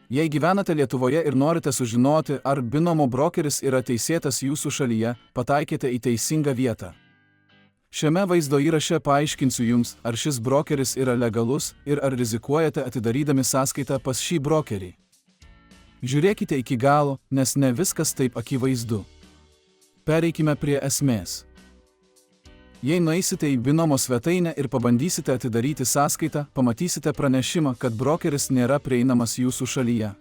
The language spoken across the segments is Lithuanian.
Jei gyvenate Lietuvoje ir norite sužinoti, ar binomo brokeris yra teisėtas jūsų šalyje, pataikėte į teisingą vietą. Šiame vaizdo įraše paaiškinsiu jums, ar šis brokeris yra legalus ir ar rizikuojate atidarydami sąskaitą pas šį brokerį. Žiūrėkite iki galo, nes ne viskas taip akivaizdu. Pereikime prie esmės. Jei nueisite į binomo svetainę ir pabandysite atidaryti sąskaitą, pamatysite pranešimą, kad brokeris nėra prieinamas jūsų šalyje.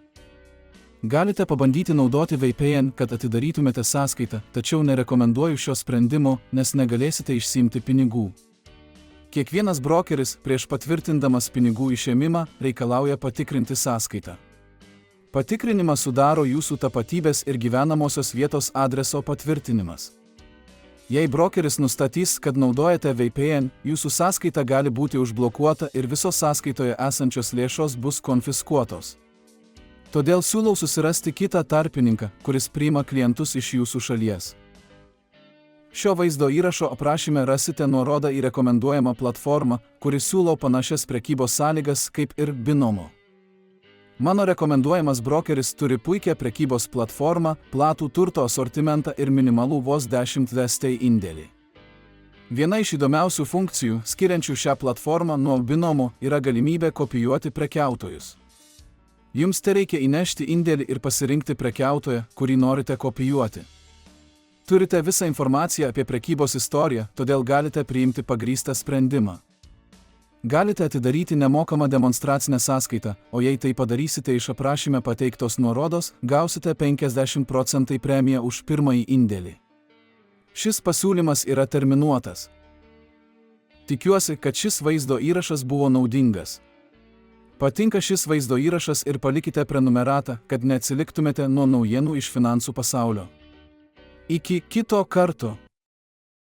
Galite pabandyti naudoti VPN, kad atidarytumėte sąskaitą, tačiau nerekomenduoju šio sprendimo, nes negalėsite išsiimti pinigų. Kiekvienas brokeris, prieš patvirtindamas pinigų išėmimą, reikalauja patikrinti sąskaitą. Patikrinimą sudaro jūsų tapatybės ir gyvenamosios vietos adreso patvirtinimas. Jei brokeris nustatys, kad naudojate VPN, jūsų sąskaita gali būti užblokuota ir visos sąskaitoje esančios lėšos bus konfiskuotos. Todėl siūlau susirasti kitą tarpininką, kuris priima klientus iš jūsų šalies. Šio vaizdo įrašo aprašyme rasite nuorodą į rekomenduojamą platformą, kuri siūlo panašias prekybos sąlygas kaip ir binomo. Mano rekomenduojamas brokeris turi puikią prekybos platformą, platų turto asortimentą ir minimalų vos 10 VST indėlį. Viena iš įdomiausių funkcijų, skiriančių šią platformą nuo binomo, yra galimybė kopijuoti prekiautojus. Jums tereikia įnešti indėlį ir pasirinkti prekiautoją, kurį norite kopijuoti. Turite visą informaciją apie prekybos istoriją, todėl galite priimti pagrįstą sprendimą. Galite atidaryti nemokamą demonstracinę sąskaitą, o jei tai padarysite iš aprašyme pateiktos nuorodos, gausite 50% premiją už pirmąjį indėlį. Šis pasiūlymas yra terminuotas. Tikiuosi, kad šis vaizdo įrašas buvo naudingas. Patinka šis vaizdo įrašas ir palikite prenumeratą, kad neatsiliktumėte nuo naujienų iš finansų pasaulio. Iki kito karto.